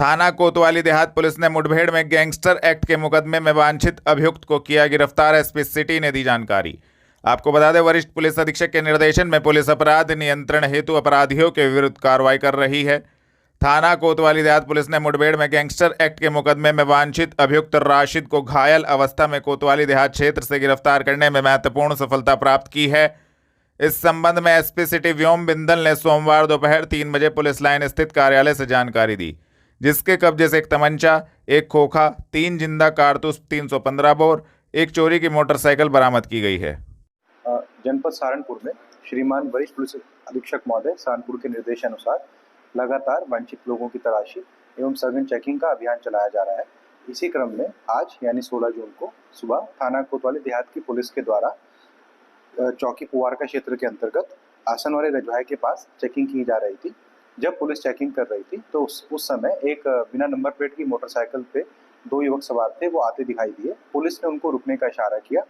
थाना कोतवाली देहात पुलिस ने मुठभेड़ में गैंगस्टर एक्ट के मुकदमे में वांछित अभियुक्त को किया गिरफ्तार। एसपी सिटी ने दी जानकारी। आपको बता दें, वरिष्ठ पुलिस अधीक्षक के निर्देशन में पुलिस अपराध नियंत्रण हेतु अपराधियों के विरुद्ध कार्रवाई कर रही है। थाना कोतवाली देहात पुलिस ने मुठभेड़ में गैंगस्टर एक्ट के मुकदमे में वांछित अभियुक्त राशिद को घायल अवस्था में कोतवाली देहात क्षेत्र से गिरफ्तार करने में महत्वपूर्ण सफलता प्राप्त की है। इस संबंध में एसपी सिटी व्योम बिंदल ने सोमवार दोपहर 3 बजे पुलिस लाइन स्थित कार्यालय से जानकारी दी, जिसके कब्जे से एक तमंचा, एक खोखा, 3 जिंदा कारतूस, 315 बोर, एक चोरी की मोटरसाइकिल बरामद की गई है। जनपद सहारनपुर में श्रीमान वरिष्ठ पुलिस अधीक्षक महोदय सहारनपुर के निर्देशानुसार लगातार वांछित लोगों की तलाशी एवं सघन चेकिंग का अभियान चलाया जा रहा है। इसी क्रम में आज यानी 16 जून को सुबह थाना कोतवाली देहात की पुलिस के द्वारा चौकी पुवार का क्षेत्र के अंतर्गत आसन वाले रजवाहे के पास चेकिंग की जा रही थी। जब पुलिस चेकिंग कर रही थी तो उस समय एक बिना नंबर प्लेट की मोटरसाइकिल पे 2 युवक सवार थे, वो आते दिखाई दिए। पुलिस ने उनको रुकने का इशारा किया,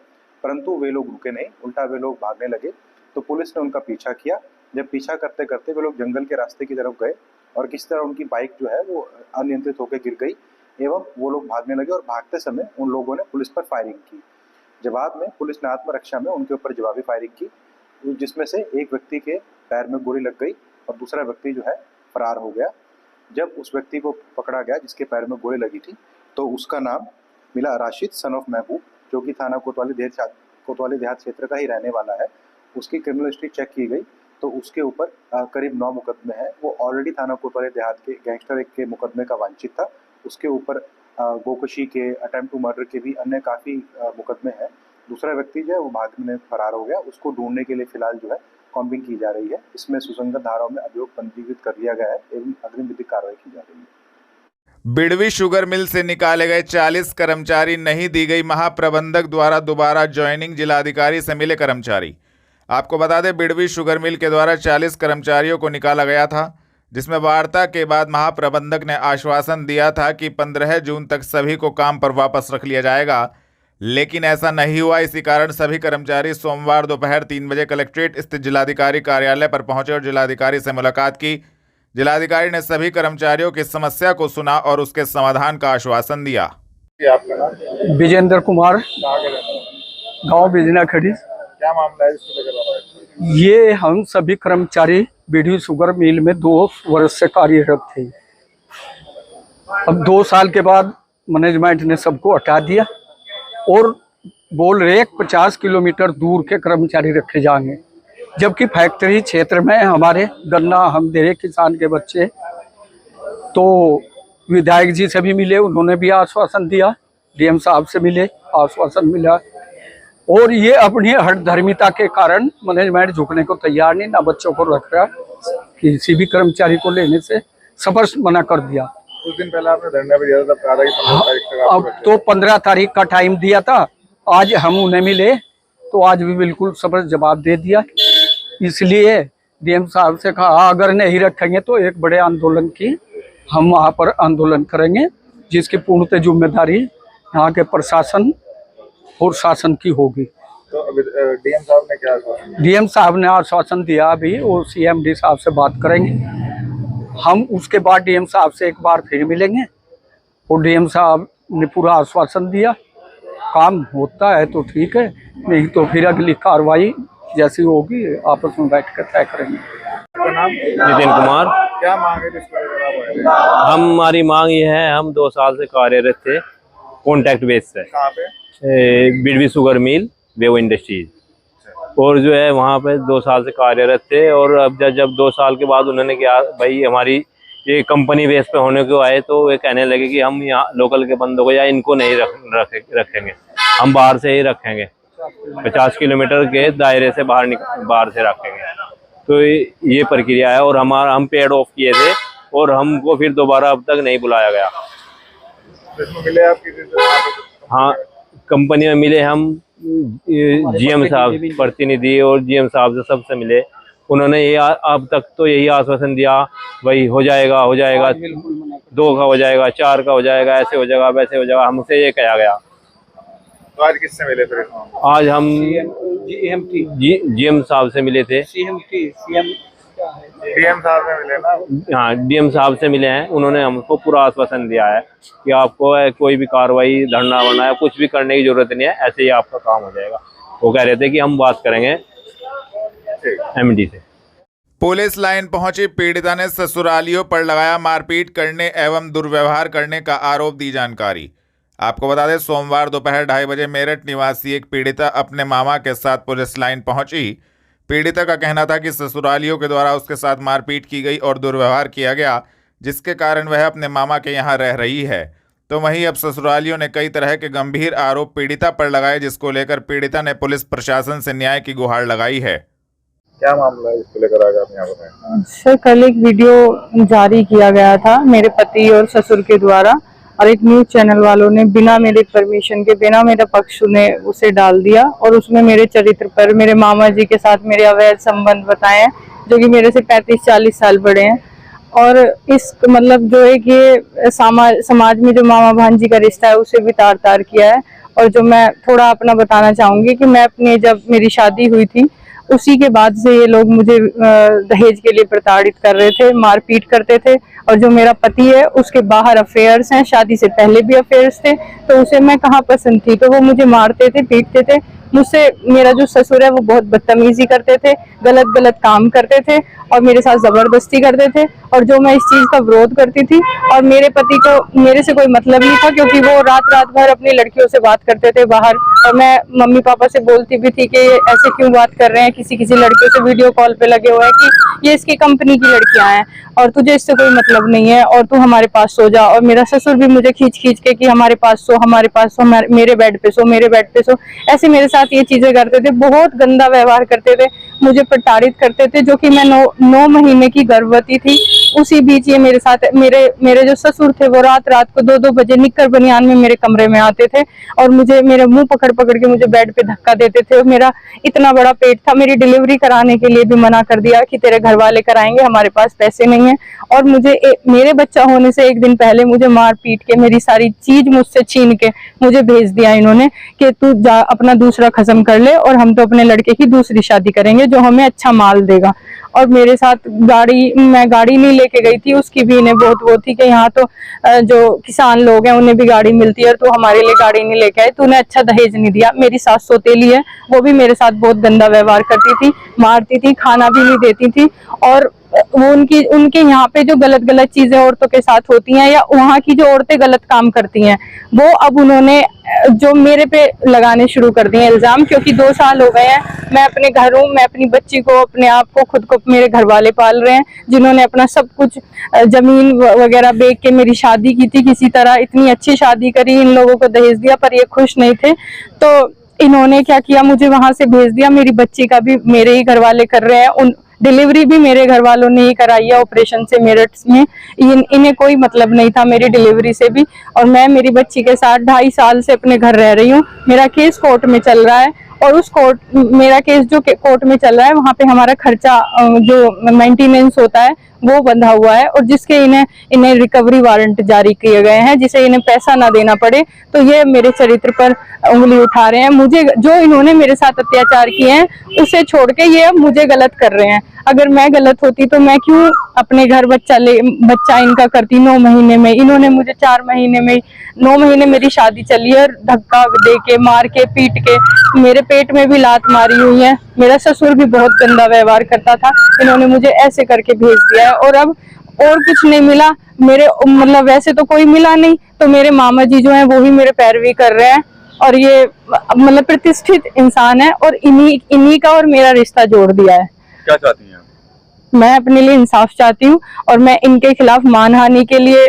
परंतु वे लोग रुके नहीं, उल्टा वे लोग भागने लगे। तो पुलिस ने उनका पीछा किया। जब पीछा करते करते वे लोग जंगल के रास्ते की तरफ गए और किस तरह उनकी बाइक जो है वो अनियंत्रित होकर गिर गई एवं वो लोग भागने लगे और भागते समय उन लोगों ने पुलिस पर फायरिंग की। जवाब में पुलिस ने आत्मरक्षा में उनके ऊपर जवाबी फायरिंग की, जिसमें से एक व्यक्ति के पैर में गोली लग गई और दूसरा व्यक्ति जो है फरार हो गया। जब उस व्यक्ति को पकड़ा गया जिसके पैर में गोली लगी थी, तो उसका नाम मिला राशिद सन ऑफ महबूब, जो कि थाना कोतवाली देहात क्षेत्र का ही रहने वाला है। उसकी क्रिमिनल हिस्ट्री चेक की गई तो उसके ऊपर करीब 9 मुकदमे हैं। वो ऑलरेडी थाना कोतवाली देहात के गैंगस्टर एक्ट के मुकदमे का वांछित था। उसके ऊपर गोकशी के, अटेम्प्ट टू मर्डर के भी अन्य काफ़ी मुकदमे हैं। दूसरा व्यक्ति जो है वो भागने में फरार हो गया। उसको ढूंढने के लिए फिलहाल जो है कॉम्बिंग की जा रही है। इसमें सुसंगत धाराओं में अभियोग पंजीकृत कर दिया गया है एवं अग्रिम विधिक कार्रवाई की जा रही है। बिड़वी शुगर मिल से निकाले गए 40 कर्मचारी नहीं दी गई महाप्रबंधक द्वारा दोबारा ज्वाइनिंग। जिलाधिकारी से मिले कर्मचारी। आपको बता दें, बिड़वी शुगर मिल के द्वारा 40 कर्मचारियों को निकाला गया था, जिसमें वार्ता के बाद महाप्रबंधक ने आश्वासन दिया था कि 15 जून तक सभी को काम पर वापस रख लिया जाएगा, लेकिन ऐसा नहीं हुआ। इसी कारण सभी कर्मचारी सोमवार दोपहर 3 बजे कलेक्ट्रेट स्थित जिलाधिकारी कार्यालय पर पहुंचे और जिलाधिकारी से मुलाकात की। जिलाधिकारी ने सभी कर्मचारियों की समस्या को सुना और उसके समाधान का आश्वासन दिया। विजेंद्र कुमार, गांव बिजना खड़ी। क्या मामला है? ये हम सभी कर्मचारी बिड़वी शुगर मिल में 2 वर्ष से कार्यरत थे। अब 2 साल के बाद मैनेजमेंट ने सबको हटा दिया और बोल रहे 50 किलोमीटर दूर के कर्मचारी रखे जाएंगे, जबकि फैक्ट्री क्षेत्र में हमारे गन्ना हम दे रहे किसान के बच्चे। तो विधायक जी से भी मिले, उन्होंने भी आश्वासन दिया। डीएम साहब से मिले, आश्वासन मिला। और ये अपनी हठधर्मिता के कारण मैनेजमेंट झुकने को तैयार नहीं, ना बच्चों को रख रहा, किसी भी कर्मचारी को लेने से स्पष्ट मना कर दिया। कुछ दिन पहले आपने धरना भी दिया था, अब तो 15 तारीख का टाइम दिया था। आज हम उन्हें मिले तो आज भी बिल्कुल स्पष्ट जवाब दे दिया। इसलिए डीएम साहब से कहा अगर नहीं रखेंगे तो एक बड़े आंदोलन की हम वहाँ पर आंदोलन करेंगे, जिसकी पूर्णतः जिम्मेदारी यहाँ के प्रशासन और शासन की होगी। तो डीएम साहब ने क्या आश्वासन? डीएम साहब ने आश्वासन दिया अभी वो सीएमडी साहब से बात करेंगे हम। उसके बाद डीएम साहब से एक बार फिर मिलेंगे और डीएम साहब ने पूरा आश्वासन दिया। काम होता है तो ठीक है, नहीं तो फिर अगली कार्रवाई जैसी होगी आपस में बैठ कर तय करेंगे। नितिन कुमार। क्या मांग है? हमारी मांग ये है, हम 2 साल से कार्यरत थे कॉन्ट्रैक्ट बेस से। कहाँ पे? बिड़वी शुगर मिल, वेव इंडस्ट्रीज। और जो है वहाँ पे 2 साल से कार्यरत थे। और अब जब 2 साल के बाद उन्होंने कहा भाई हमारी ये कंपनी बेस पे होने को आए, तो वे कहने लगे कि हम यहाँ लोकल के बंदों को या इनको नहीं रखेंगे, हम बाहर से ही रखेंगे, 50 किलोमीटर के दायरे से बाहर से रखेंगे। तो ये प्रक्रिया है और हम पेड ऑफ किए थे और हमको फिर दोबारा अब तक नहीं बुलाया गया। मिले आप किसी से? हाँ, कंपनी में मिले हम, जीएम साहब प्रतिनिधि और जीएम साहब से सबसे मिले। उन्होंने ये अब तक तो यही आश्वासन दिया भाई हो जाएगा 2 का हो जाएगा, 4 का हो जाएगा, ऐसे हो जाएगा, वैसे हो जाएगा, हमसे ये कहा गया। तो आज किससे मिले फिर? आज हम जीएम साहब से मिले थे। सीएम डीएम साहब से मिले ना? हाँ, डीएम साहब से मिले हैं। उन्होंने हमको पूरा आश्वासन दिया है कि आपको कोई भी कार्रवाई, धरना वरना या कुछ भी करने की जरूरत नहीं है, ऐसे ही आपका काम हो जाएगा। वो कह रहे थे कि हम बात करेंगे एमडी से। पुलिस लाइन पहुंची पीड़िता ने ससुरालियों पर लगाया मारपीट करने एवं दुर्व्यवहार करने का आरोप, दी जानकारी। आपको बता दें, सोमवार दोपहर 2:30 बजे मेरठ निवासी एक पीड़िता अपने मामा के साथ पुलिस लाइन पहुंची। पीड़िता का कहना था कि ससुरालियों के द्वारा उसके साथ मारपीट की गई और दुर्व्यवहार किया गया, जिसके कारण वह अपने मामा के यहाँ रह रही है। तो वहीं अब ससुरालियों ने कई तरह के गंभीर आरोप पीड़िता पर लगाए, जिसको लेकर पीड़िता ने पुलिस प्रशासन से न्याय की गुहार लगाई है। क्या मामला है इसको लेकर आज आप यहाँ पर? सर, कल एक वीडियो जारी किया गया था मेरे पति और ससुर के द्वारा, और एक न्यूज चैनल वालों ने बिना मेरे परमिशन के, बिना मेरा पक्ष सुने उसे डाल दिया, और उसमें मेरे चरित्र पर, मेरे मामा जी के साथ मेरे अवैध संबंध बताए हैं, जो कि मेरे से 35-40 साल बड़े हैं। और इस मतलब जो है कि समाज में जो मामा भांजी का रिश्ता है उसे भी तार तार किया है। और जो मैं थोड़ा अपना बताना चाहूंगी कि मैं अपने, जब मेरी शादी हुई थी उसी के बाद से ये लोग मुझे दहेज के लिए प्रताड़ित कर रहे थे, मारपीट करते थे। और जो मेरा पति है उसके बाहर अफेयर्स हैं, शादी से पहले भी अफेयर्स थे, तो उसे मैं कहाँ पसंद थी, तो वो मुझे मारते थे, पीटते थे। मुझसे मेरा जो ससुर है वो बहुत बदतमीजी करते थे, गलत गलत काम करते थे और मेरे साथ जबरदस्ती करते थे। और जो मैं इस चीज का विरोध करती थी, और मेरे पति को मेरे से कोई मतलब नहीं था, क्योंकि वो रात रात भर अपनी लड़कियों से बात करते थे बाहर। और मैं मम्मी पापा से बोलती भी थी कि ऐसे क्यों बात कर रहे हैं, किसी किसी लड़कियों से वीडियो कॉल पे लगे हुए हैं कि ये इसकी कंपनी की लड़कियां हैं और तुझे इससे कोई मतलब नहीं है और तू हमारे पास सो जा। और मेरा ससुर भी मुझे खींच खींच के कि हमारे पास सो, हमारे पास सो, मेरे बेड पे सो, मेरे बेड पे सो, ऐसे मेरे साथ ये चीजें करते थे। बहुत गंदा व्यवहार करते थे, मुझे प्रताड़ित करते थे। जो कि मैं 9 महीने की गर्भवती थी, उसी बीच ये मेरे साथ, मेरे जो ससुर थे वो रात रात को 2-2 बजे निक्कर बनियान में मेरे कमरे में आते थे और मुझे, मेरा मुंह पकड़ पकड़ के मुझे बेड पे धक्का देते थे। मेरा इतना बड़ा पेट था, मेरी डिलीवरी कराने के लिए भी मना कर दिया कि तेरे घर वाले कराएंगे, हमारे पास पैसे नहीं है। और मुझे मेरे बच्चा होने से एक दिन पहले मुझे मार पीट के, मेरी सारी चीज मुझसे छीन के मुझे भेज दिया इन्होंने कि तू जा अपना दूसरा खत्म कर ले और हम तो अपने लड़के की दूसरी शादी करेंगे जो हमें अच्छा माल देगा। और मेरे साथ मैं गाड़ी नहीं लेके गई थी, उसकी भी इन्हें बहुत वो थी कि यहाँ तो जो किसान लोग हैं उन्हें भी गाड़ी मिलती है और तू हमारे लिए गाड़ी नहीं लेके आए, तूने अच्छा दहेज नहीं दिया। मेरी सास सौतेली है, वो भी मेरे साथ बहुत गंदा व्यवहार करती थी, मारती थी, खाना भी नहीं देती थी। और वो उनके यहाँ पे जो गलत गलत चीजें औरतों के साथ होती हैं या वहाँ की जो औरतें गलत काम करती हैं, वो अब उन्होंने जो मेरे पे लगाने शुरू कर दिए इल्जाम। क्योंकि 2 साल हो गए हैं मैं अपने घर हूँ, मैं अपनी बच्ची को, अपने आप को, खुद को मेरे घर वाले पाल रहे हैं, जिन्होंने अपना सब कुछ जमीन वगैरह बेच के मेरी शादी की थी। किसी तरह इतनी अच्छी शादी करी, इन लोगों को दहेज दिया, पर ये खुश नहीं थे। तो इन्होंने क्या किया, मुझे वहां से भेज दिया। मेरी बच्ची का भी मेरे ही घर वाले कर रहे हैं, डिलीवरी भी मेरे घर वालों ने ही कराई है ऑपरेशन से मेरठ में। इन्हें कोई मतलब नहीं था मेरी डिलीवरी से भी। और मैं मेरी बच्ची के साथ 2.5 साल से अपने घर रह रही हूँ। मेरा केस कोर्ट में चल रहा है और उस मेरा केस जो कोर्ट में चल रहा है वहाँ पे हमारा खर्चा जो मेंटेनेंस होता है वो बंधा हुआ है, और जिसके इन्हें रिकवरी वारंट जारी किए गए हैं, जिसे इन्हें पैसा ना देना पड़े। तो ये मेरे चरित्र पर उंगली उठा रहे हैं। मुझे जो इन्होंने मेरे साथ अत्याचार किए हैं उसे छोड़ के ये अब मुझे गलत कर रहे हैं। अगर मैं गलत होती तो मैं क्यों अपने घर बच्चा इनका करती 9 महीने में। इन्होंने मुझे 4 महीने में, 9 महीने मेरी शादी चली है, धक्का दे के, मार के, पीट के, मेरे पेट में भी लात मारी हुई है। मेरा ससुर भी बहुत गंदा व्यवहार करता था, इन्होंने मुझे ऐसे करके भेज दिया है। और अब और कुछ नहीं मिला मेरे, मतलब वैसे तो कोई मिला नहीं, तो मेरे मामा जी जो हैं वो भी मेरे पैरवी कर रहे हैं। और ये मतलब प्रतिष्ठित इंसान है और इन्हीं का और मेरा रिश्ता जोड़ दिया है। क्या चाहती हैं आप? मैं अपने लिए इंसाफ चाहती हूँ और मैं इनके खिलाफ मानहानि के लिए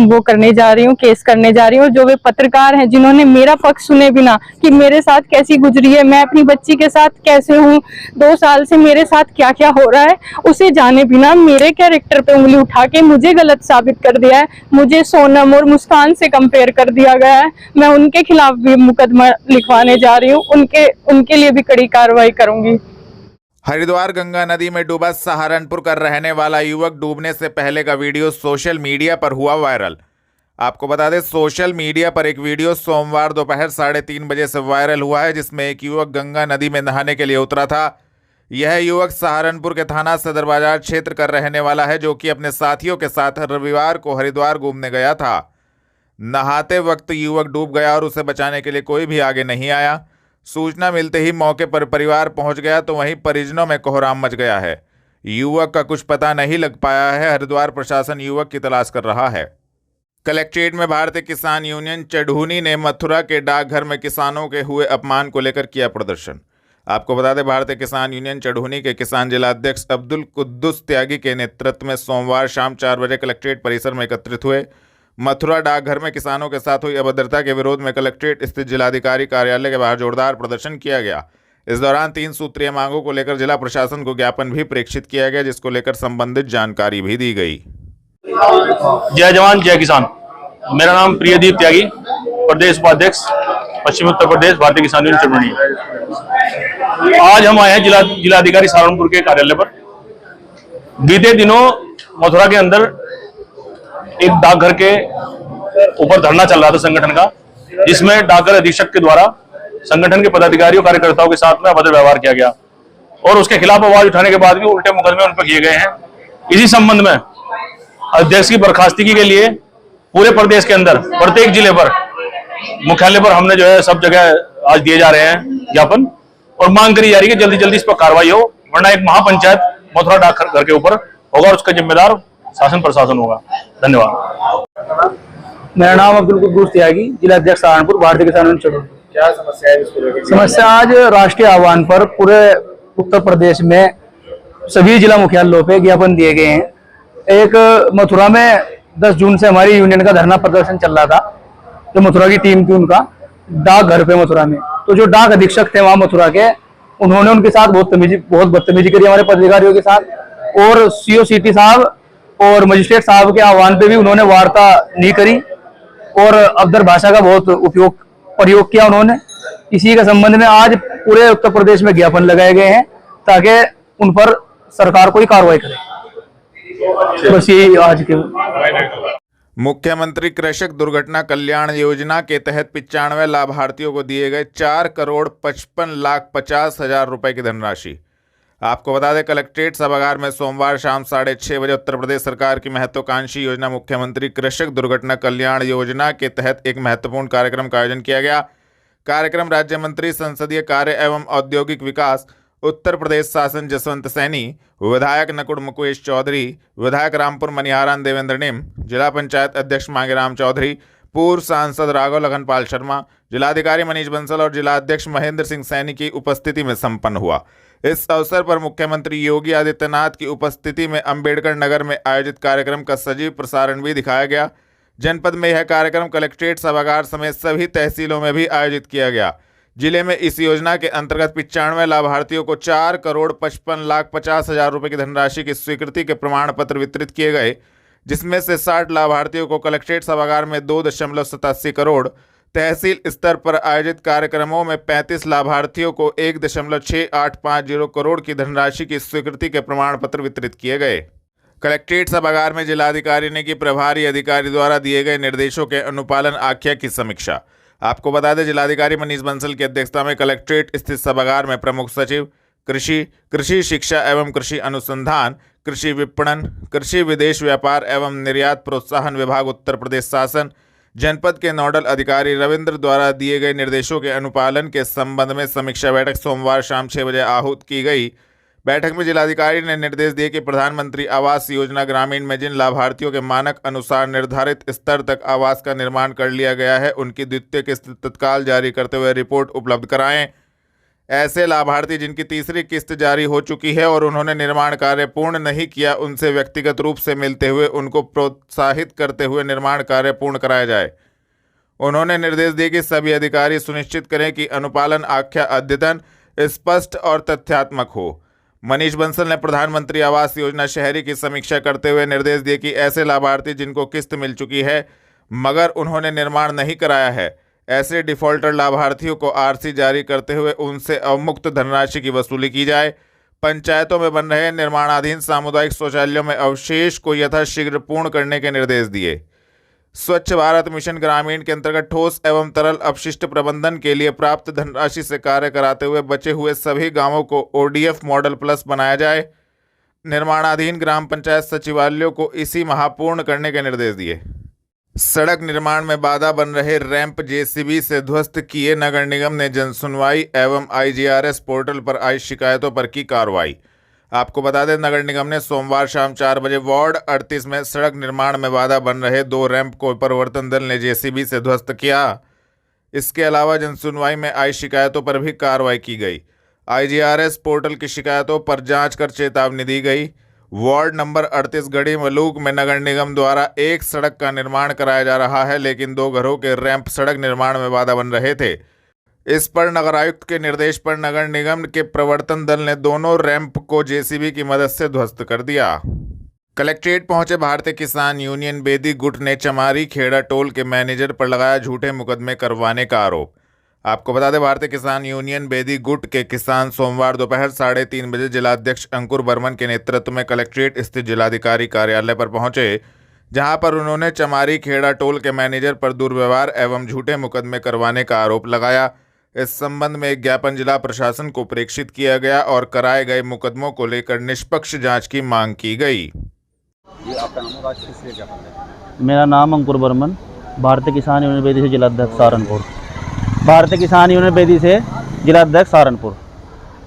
वो करने जा रही हूँ, केस करने जा रही हूँ। जो वे पत्रकार हैं जिन्होंने मेरा पक्ष सुने बिना कि मेरे साथ कैसी गुजरी है, मैं अपनी बच्ची के साथ कैसे हूँ, 2 साल से मेरे साथ क्या क्या हो रहा है, उसे जाने बिना मेरे कैरेक्टर पे उंगली उठा के मुझे गलत साबित कर दिया है। मुझे सोनम और मुस्कान से कंपेयर कर दिया गया है। मैं उनके खिलाफ भी मुकदमा लिखवाने जा रही हूँ, उनके लिए भी कड़ी कार्रवाई करूंगी। हरिद्वार गंगा नदी में डूबा सहारनपुर का रहने वाला युवक डूबने से पहले का वीडियो सोशल मीडिया पर हुआ वायरल। आपको बता दें, सोशल मीडिया पर एक वीडियो सोमवार दोपहर 3:30 बजे से वायरल हुआ है, जिसमें एक युवक गंगा नदी में नहाने के लिए उतरा था। यह युवक सहारनपुर के थाना सदर बाजार क्षेत्र का रहने वाला है, जो कि अपने साथियों के साथ रविवार को हरिद्वार घूमने गया था। नहाते वक्त युवक डूब गया और उसे बचाने के लिए कोई भी आगे नहीं आया। सूचना मिलते ही मौके पर परिवार पहुंच गया तो वहीं परिजनों में कोहराम मच गया है। युवक का कुछ पता नहीं लग पाया है। हरिद्वार प्रशासन युवक की तलाश कर रहा है। कलेक्ट्रेट में भारतीय किसान यूनियन चढ़ूनी ने मथुरा के डाकघर में किसानों के हुए अपमान को लेकर किया प्रदर्शन। आपको बता दें, भारतीय किसान यूनियन चढ़ूनी के किसान जिला अध्यक्ष अब्दुल कुद्दुस त्यागी के नेतृत्व में सोमवार शाम 4 बजे कलेक्ट्रेट परिसर में एकत्रित हुए। मथुरा डाकघर में किसानों के साथ हुई अभद्रता के विरोध में कलेक्ट्रेट स्थित जिलाधिकारी कार्यालय के बाहर जोरदार प्रदर्शन किया गया। इस दौरान 3 सूत्रीय मांगों को लेकर जिला प्रशासन को ज्ञापन भी प्रेषित किया गया, जिसको लेकर संबंधित जानकारी भी दी गई। जय जवान जय किसान। मेरा नाम प्रियदीप त्यागी, प्रदेश उपाध्यक्ष पश्चिम उत्तर प्रदेश भारतीय किसान यूनियन चढ़ूनी। आज हम आए हैं जिलाधिकारी सहारनपुर के कार्यालय पर। बीते दिनों मथुरा के अंदर एक डाकघर के ऊपर धरना चल रहा था संगठन का, जिसमें डाकघर अधीक्षक के द्वारा संगठन के पदाधिकारियों कार्यकर्ताओं के साथ में अभद्र व्यवहार किया गया और उसके खिलाफ आवाज उठाने के बाद भी उल्टे मुकदमे उन पर किए गए हैं। इसी संबंध में अध्यक्ष की बर्खास्तगी के लिए पूरे प्रदेश के अंदर प्रत्येक जिले पर मुख्यालय पर हमने जो है सब जगह आज दिए जा रहे हैं ज्ञापन, और मांग करी जा रही है कि जल्दी जल्दी इस पर कार्रवाई हो, वरना एक महापंचायत मथुरा डाकघर के ऊपर होगा और उसका जिम्मेदार शासन प्रशासन होगा। धन्यवाद। मेरा नाम अब्दुल कुद्दूस त्यागी, जिला अध्यक्ष सहारनपुर भारतीय किसान यूनियन चढ़ूनी। क्या समस्या है इसको लेकर? समस्या आज राष्ट्रीय आह्वान पर पूरे उत्तर प्रदेश में सभी जिला मुख्यालयों पे ज्ञापन दिए गए हैं। एक मथुरा में 10 जून से हमारी यूनियन का धरना प्रदर्शन चल रहा था, जो मथुरा की टीम थी उनका डाकघर पे मथुरा में। तो जो डाक अधीक्षक थे वहां मथुरा के, उन्होंने उनके साथ बहुत बदतमीजी करी हमारे पदाधिकारियों के साथ, और सीओ सिटी साहब और मजिस्ट्रेट साहब के आह्वान पे भी उन्होंने वार्ता नहीं करी और अभद्र भाषा का बहुत प्रयोग किया उन्होंने। इसी के संबंध में आज पूरे उत्तर प्रदेश में ज्ञापन लगाए गए हैं ताकि उन पर सरकार कोई कार्रवाई करे। बस यही आज के। मुख्यमंत्री कृषक दुर्घटना कल्याण योजना के तहत 95 लाभार्थियों को दिए गए 4,55,50,000 रुपए की धनराशि। आपको बता दें, कलेक्ट्रेट सभागार में सोमवार शाम 6:30 बजे उत्तर प्रदेश सरकार की महत्वाकांक्षी योजना मुख्यमंत्री कृषक दुर्घटना कल्याण योजना के तहत एक महत्वपूर्ण कार्यक्रम का आयोजन किया गया। कार्यक्रम राज्य मंत्री संसदीय कार्य एवं औद्योगिक विकास उत्तर प्रदेश शासन जसवंत सैनी, विधायक नकुड़ मुकेश चौधरी, विधायक रामपुर मनिहारन देवेंद्र निम, जिला पंचायत अध्यक्ष मांगेराम चौधरी, पूर्व सांसद राघव लखनपाल शर्मा, जिलाधिकारी मनीष बंसल और जिला अध्यक्ष महेंद्र सिंह सैनी की उपस्थिति में संपन्न हुआ। इस अवसर पर मुख्यमंत्री योगी आदित्यनाथ की उपस्थिति में अंबेडकर नगर में आयोजित कार्यक्रम का सजीव प्रसारण भी दिखाया गया। जनपद में यह कार्यक्रम कलेक्ट्रेट सभागार समेत सभी तहसीलों में भी आयोजित किया गया। जिले में इस योजना के अंतर्गत 95 लाभार्थियों को 4,55,50,000 रुपए की धनराशि की स्वीकृति के प्रमाण पत्र वितरित किए गए, जिसमें से 60 लाभार्थियों को कलेक्ट्रेट सभागार में 2.87 करोड़, तहसील स्तर पर आयोजित कार्यक्रमों में 35 लाभार्थियों को 1.6850 करोड़ की धनराशि की स्वीकृति के प्रमाण पत्र वितरित किए गए। कलेक्ट्रेट सभागार में जिलाधिकारी ने की प्रभारी अधिकारी द्वारा दिए गए निर्देशों के अनुपालन आख्या की समीक्षा। आपको बता दें, जिलाधिकारी मनीष बंसल की अध्यक्षता में कलेक्ट्रेट स्थित सभागार में प्रमुख सचिव कृषि शिक्षा एवं कृषि अनुसंधान, कृषि विपणन, कृषि विदेश व्यापार एवं निर्यात प्रोत्साहन विभाग उत्तर प्रदेश शासन, जनपद के नोडल अधिकारी रविंद्र द्वारा दिए गए निर्देशों के अनुपालन के संबंध में समीक्षा बैठक सोमवार शाम 6 बजे आहूत की गई। बैठक में जिलाधिकारी ने निर्देश दिए कि प्रधानमंत्री आवास योजना ग्रामीण में जिन लाभार्थियों के मानक अनुसार निर्धारित स्तर तक आवास का निर्माण कर लिया गया है, उनकी द्वितीय किस्त तत्काल जारी करते हुए रिपोर्ट उपलब्ध कराएं। ऐसे लाभार्थी जिनकी तीसरी किस्त जारी हो चुकी है और उन्होंने निर्माण कार्य पूर्ण नहीं किया, उनसे व्यक्तिगत रूप से मिलते हुए उनको प्रोत्साहित करते हुए निर्माण कार्य पूर्ण कराया जाए। उन्होंने निर्देश दिए कि सभी अधिकारी सुनिश्चित करें कि अनुपालन आख्या अद्यतन, स्पष्ट और तथ्यात्मक हो। मनीष बंसल ने प्रधानमंत्री आवास योजना शहरी की समीक्षा करते हुए निर्देश दिए कि ऐसे लाभार्थी जिनको किस्त मिल चुकी है मगर उन्होंने निर्माण नहीं कराया है, ऐसे डिफॉल्टर लाभार्थियों को आरसी जारी करते हुए उनसे अवमुक्त धनराशि की वसूली की जाए। पंचायतों में बन रहे निर्माणाधीन सामुदायिक शौचालयों में अवशेष को यथाशीघ्र पूर्ण करने के निर्देश दिए। स्वच्छ भारत मिशन ग्रामीण के अंतर्गत ठोस एवं तरल अपशिष्ट प्रबंधन के लिए प्राप्त धनराशि से कार्य कराते हुए बचे हुए सभी गांवों को ODF मॉडल प्लस बनाया जाए। निर्माणाधीन ग्राम पंचायत सचिवालयों को इसी माह पूर्ण करने के निर्देश दिए। सड़क निर्माण में बाधा बन रहे रैंप JCB से ध्वस्त किए नगर निगम ने जनसुनवाई एवं IGRS पोर्टल पर आई शिकायतों पर की कार्रवाई। आपको बता दें, नगर निगम ने सोमवार शाम 4 बजे वार्ड 38 में सड़क निर्माण में बाधा बन रहे 2 रैंप को परिवर्तन दल ने JCB से ध्वस्त किया। इसके अलावा जनसुनवाई में आई शिकायतों पर भी कार्रवाई की गई। IGRS पोर्टल की शिकायतों पर जांच कर चेतावनी दी गई। वार्ड नंबर 38 गढ़ी मलूक में नगर निगम द्वारा एक सड़क का निर्माण कराया जा रहा है, लेकिन 2 घरों के रैंप सड़क निर्माण में बाधा बन रहे थे। इस पर नगर आयुक्त के निर्देश पर नगर निगम के प्रवर्तन दल ने दोनों रैंप को JCB की मदद से ध्वस्त कर दिया। कलेक्ट्रेट पहुंचे भारतीय किसान यूनियन बेदी गुट ने चमारी खेड़ा टोल के मैनेजर पर लगाया झूठे मुकदमे करवाने का आरोप। आपको बता दें, भारतीय किसान यूनियन बेदी गुट के किसान सोमवार दोपहर 3:30 बजे जिलाध्यक्ष अंकुर बर्मन के नेतृत्व में कलेक्ट्रेट स्थित जिलाधिकारी कार्यालय पर पहुंचे, जहां पर उन्होंने चमारी खेड़ा टोल के मैनेजर पर दुर्व्यवहार एवं झूठे मुकदमे करवाने का आरोप लगाया। इस संबंध में एक ज्ञापन जिला प्रशासन को प्रेषित किया गया और कराए गए मुकदमों को लेकर निष्पक्ष जांच की मांग की गई। मेरा नाम अंकुर बर्मन, भारतीय किसान यूनियन बेदी से जिलाध्यक्ष सहारनपुर। भारतीय किसान यूनियन बेदी से जिलाध्यक्ष सहारनपुर।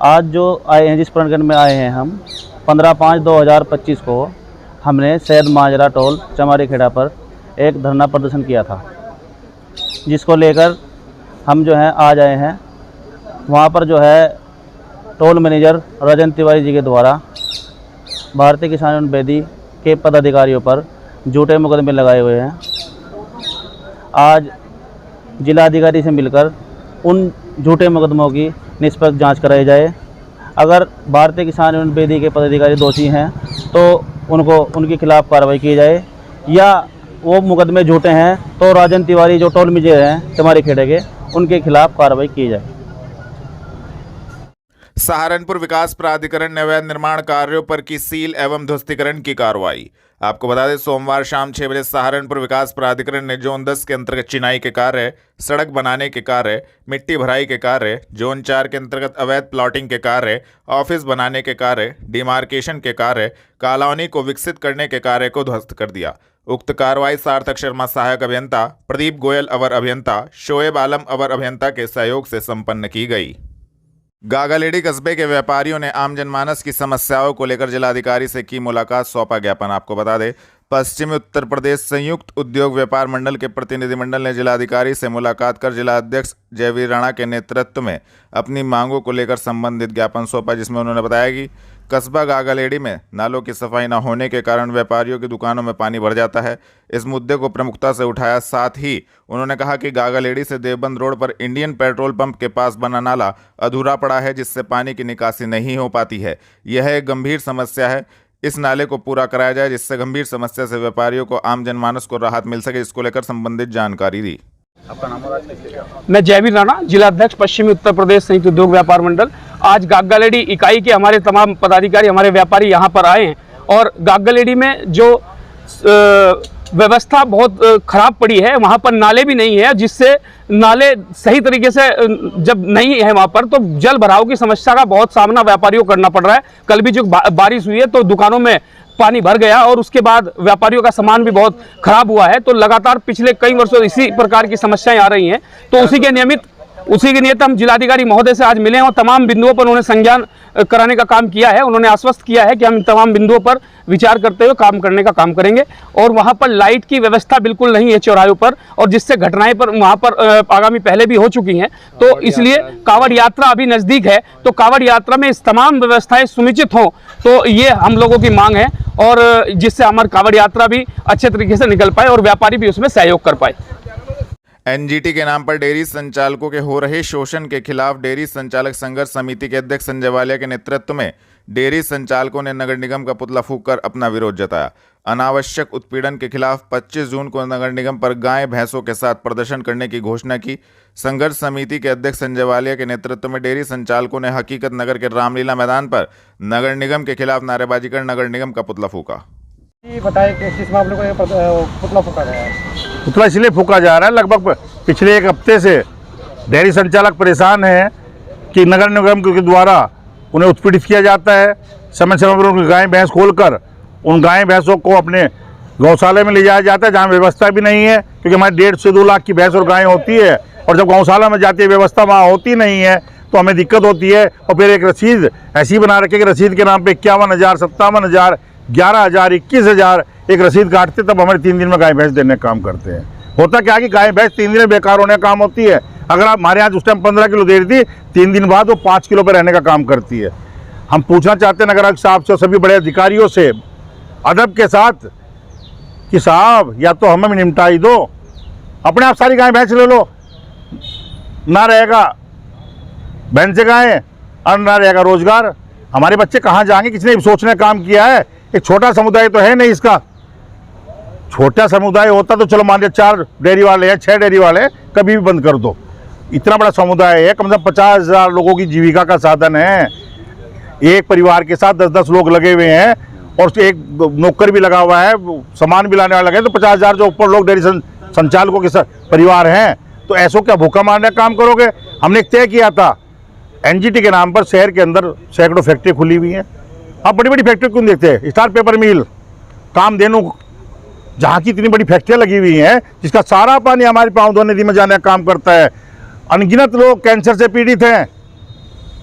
आज जो आए हैं, जिस प्रकरण में आए हैं हम 15/5/2025 को हमने सैयद माजरा टोल चमारी खेड़ा पर एक धरना प्रदर्शन किया था, जिसको लेकर हम जो है आज आए हैं। वहाँ पर जो है टोल मैनेजर राजन तिवारी जी के द्वारा भारतीय किसान यूनियन बेदी के पदाधिकारियों पर झूठे मुकदमे लगाए हुए हैं। आज जिलाधिकारी से मिलकर उन झूठे मुकदमों की निष्पक्ष जांच कराई जाए। अगर भारतीय किसान यूनियन बेदी के पदाधिकारी दोषी हैं तो उनके खिलाफ कार्रवाई की जाए, या वो मुकदमे झूठे हैं तो राजन तिवारी जो टोल मैनेजर हैं चमारी खेड़े के, उनके खिलाफ कार्रवाई की जाए। सहारनपुर विकास प्राधिकरण ने अवैध निर्माण कार्यों पर की सील एवं ध्वस्तीकरण की कार्रवाई। आपको बता दें, सोमवार शाम 6 बजे सहारनपुर विकास प्राधिकरण ने जोन 10 के अंतर्गत चिनाई के कार्य, सड़क बनाने के कार्य, मिट्टी भराई के कार्य, जोन 4 के अंतर्गत अवैध प्लॉटिंग के कार्य, ऑफिस बनाने के कार्य, डिमार्केशन के कार्य, कॉलोनी को विकसित करने के कार्य को ध्वस्त कर दिया। उक्त कार्रवाई सार्थक शर्मा सहायक अभियंता, प्रदीप गोयल अवर अभियंता, शोएब आलम अवर अभियंता के सहयोग से संपन्न की गई। गागालेडी कस्बे के व्यापारियों ने आम जनमानस की समस्याओं को लेकर जिलाधिकारी से की मुलाकात, सौंपा ज्ञापन। आपको बता दें, पश्चिमी उत्तर प्रदेश संयुक्त उद्योग व्यापार मंडल के प्रतिनिधिमंडल ने जिलाधिकारी से मुलाकात कर जिला अध्यक्ष जयवीर राणा के नेतृत्व में अपनी मांगों को लेकर संबंधित ज्ञापन सौंपा, जिसमें उन्होंने बताया कि कस्बा गागालेडी में नालों की सफाई न होने के कारण व्यापारियों की दुकानों में पानी भर जाता है। इस मुद्दे को प्रमुखता से उठाया। साथ ही उन्होंने कहा कि गागालेडी से देवबंद रोड पर इंडियन पेट्रोल पंप के पास बना नाला अधूरा पड़ा है, जिससे पानी की निकासी नहीं हो पाती है। यह एक गंभीर समस्या है। इस नाले को पूरा कराया जाए, जिससे गंभीर समस्या से व्यापारियों को, आम जनमानस को राहत मिल सके। इसको लेकर संबंधित जानकारी दी। मैं जयवीर राणा, जिला अध्यक्ष पश्चिमी उत्तर प्रदेश संयुक्त उद्योग व्यापार मंडल। आज गागालेडी इकाई के हमारे तमाम पदाधिकारी, हमारे व्यापारी यहाँ पर आए हैं और गागालेडी में जो व्यवस्था बहुत खराब पड़ी है, वहाँ पर नाले भी नहीं है, जिससे नाले सही तरीके से जब नहीं है वहाँ पर तो जल भराव की समस्या का बहुत सामना व्यापारियों को करना पड़ रहा है। कल भी जो बारिश हुई है तो दुकानों में पानी भर गया और उसके बाद व्यापारियों का सामान भी बहुत खराब हुआ है। तो लगातार पिछले कई वर्षों इसी प्रकार की समस्याएं आ रही हैं। तो उसी के नियत हम जिलाधिकारी महोदय से आज मिले और तमाम बिंदुओं पर उन्होंने संज्ञान कराने का काम किया है। उन्होंने आश्वस्त किया है कि हम तमाम बिंदुओं पर विचार करते हुए काम करने का काम करेंगे। और वहाँ पर लाइट की व्यवस्था बिल्कुल नहीं है चौराहों पर, और जिससे घटनाएं पर वहाँ पर आगामी पहले भी हो चुकी हैं। तो इसलिए कांवड़ यात्रा अभी नज़दीक है, तो कांवड़ यात्रा में इस तमाम व्यवस्थाएं सुनिश्चित हों, तो ये हम लोगों की मांग है, और जिससे हमारी कांवड़ यात्रा भी अच्छे तरीके से निकल पाए और व्यापारी भी उसमें सहयोग कर पाए। एनजीटी के नाम पर डेयरी संचालकों के हो रहे शोषण के खिलाफ डेयरी संचालक संघर्ष समिति के अध्यक्ष संजय वालिया के नेतृत्व में डेयरी संचालकों ने नगर निगम का पुतला फूंककर अपना विरोध जताया। अनावश्यक उत्पीड़न के खिलाफ 25 जून को नगर निगम पर गाय भैंसों के साथ प्रदर्शन करने की घोषणा की। संघर्ष समिति के अध्यक्ष संजय वालिया के नेतृत्व में डेयरी संचालकों ने हकीकत नगर के रामलीला मैदान पर नगर निगम के खिलाफ नारेबाजी कर नगर निगम का पुतला फूंका। बताएं कि किस मामले को पुतला फूंका गया है? पुतला इसलिए फूका जा रहा है, लगभग पिछले एक हफ्ते से डेयरी संचालक परेशान हैं कि नगर निगम के द्वारा उन्हें उत्पीड़ित किया जाता है। समय समय पर उनकी गाय भैंस खोलकर उन गाय भैंसों को अपने गौशाले में ले जाया जाता है, जहाँ व्यवस्था भी नहीं है, क्योंकि हमारे 1.5 से 2 लाख की भैंस और गायें होती है, और जब गौशाला में जाती है व्यवस्था वहाँ होती नहीं है तो हमें दिक्कत होती है। और फिर एक रसीद ऐसी बना रखे कि रसीद के नाम पे 51,000, 57,000, 11,000, 21,000 एक रसीद काटते, तब हमारे 3 दिन में गाय भैंस देने का काम करते हैं। होता क्या कि गाय भैंस 3 दिन में बेकार होने का काम होती है। अगर आप हमारे यहाँ उस टाइम 15 किलो दे रही थी, 3 दिन बाद वो 5 किलो पर रहने का काम करती है। हम पूछना चाहते हैं नगर आयुक्त साहब से और सभी बड़े अधिकारियों से अदब के साथ कि साहब या तो हमें निपटाई दो, अपने आप सारी गाय भैंस ले लो, ना रहेगा भैंस गायें और ना रहेगा रोजगार। हमारे बच्चे कहाँ जाएंगे? किसने सोचने का काम किया है? एक छोटा समुदाय तो है नहीं इसका। छोटा समुदाय होता तो चलो मान लिया 4 डेयरी वाले हैं, 6 डेयरी वाले, कभी भी बंद कर दो। इतना बड़ा समुदाय है, कम से कम 50,000 लोगों की जीविका का साधन है। एक परिवार के साथ 10-10 लोग लगे हुए हैं और एक नौकर भी लगा हुआ है, सामान भी लाने वाला लगे, तो 50,000 जो ऊपर लोग डेयरी संचालकों के परिवार हैं, तो ऐसो क्या भूखा मारने का काम करोगे? हमने तय किया था एनजीटी के नाम पर शहर के अंदर सैकड़ों फैक्ट्री खुली हुई हैं। आप बड़ी बड़ी फैक्ट्री क्यों देखते हैं? स्टार पेपर मिल, कामधेनु, जहाँ की इतनी बड़ी फैक्ट्रियाँ लगी हुई हैं, जिसका सारा पानी हमारे पाँव धोने नदी में जाने का काम करता है। अनगिनत लोग कैंसर से पीड़ित हैं,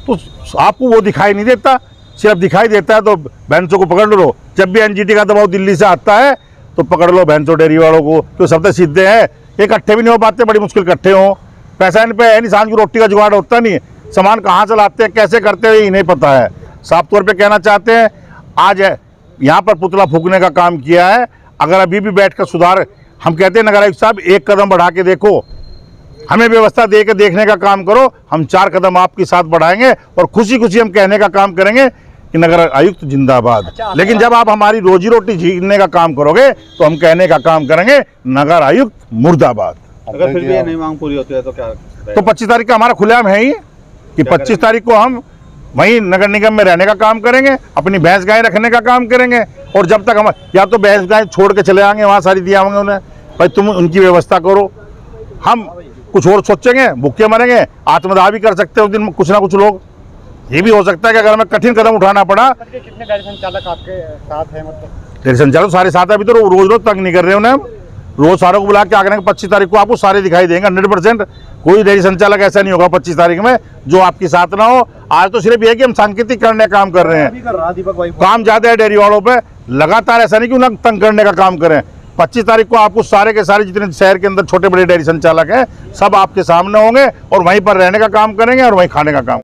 तो आपको वो दिखाई नहीं देता, सिर्फ दिखाई देता है तो भैंसों को पकड़ लो। जब भी एनजीटी का दबाव दिल्ली से आता है तो पकड़ लो भैंसों डेयरी वालों को, तो सब तो सीधे हैं, इकट्ठे भी नहीं हो पाते, बड़ी मुश्किल इकट्ठे हों। पैसा इन पे है नहीं, सांझ की रोटी का जुगाड़ होता नहीं, सामान कहाँ से लाते हैं, कैसे करते हैं, ये नहीं पता है। साफ तौर पे कहना चाहते हैं, आज यहाँ पर पुतला फूकने का काम किया है। अगर अभी भी बैठकर सुधार, हम कहते हैं नगर आयुक्त साहब एक कदम बढ़ा के देखो, हमें व्यवस्था दे के देखने का काम करो, हम 4 कदम आपके साथ बढ़ाएंगे और खुशी खुशी हम कहने का काम करेंगे कि नगर आयुक्त जिंदाबाद। लेकिन जब आप हमारी रोजी रोटी छीनने का काम करोगे तो हम कहने का काम करेंगे नगर आयुक्त मुर्दाबाद। अगर फिर भी ये नहीं मांग पूरी होती है तो क्या? तो 25 तारीख का हमारा खुलेआम है ही कि 25 तारीख को हम वहीं नगर निगम में रहने का काम करेंगे, अपनी भैंस गाय रखने का काम करेंगे, और जब तक हम या तो भैंस गाय छोड़ के चले आएंगे, वहाँ सारी दिया होंगे उन्हें, भाई तुम उनकी व्यवस्था करो। हम कुछ और सोचेंगे, भूखे मरेंगे, आत्मदाह भी कर सकते हैं उस दिन कुछ ना कुछ लोग। ये भी हो सकता है कि अगर हमें कठिन कदम उठाना पड़ा। कितने डेयरी संचालक आपके साथ हैं? मतलब डेयरी संचालक सारे साथ हैं, अभी तो रोज रोज तंग नहीं कर रहे उन्हें, हम रोज सारों को बुला के आगे 25 तारीख को आपको सारे दिखाई देंगे 100%। कोई डेयरी संचालक ऐसा नहीं होगा 25 तारीख में जो आपके साथ ना हो। आज तो सिर्फ ये कि हम सांकेतिक करने का काम कर रहे हैं, काम ज्यादा है डेयरी वालों पे, लगातार ऐसा नहीं कि उन्हें तंग करने का काम करें। 25 तारीख को आपको सारे के सारे जितने शहर के अंदर छोटे बड़े डेयरी संचालक हैं सब आपके सामने होंगे और वहीं पर रहने का काम करेंगे और वहीं खाने का काम।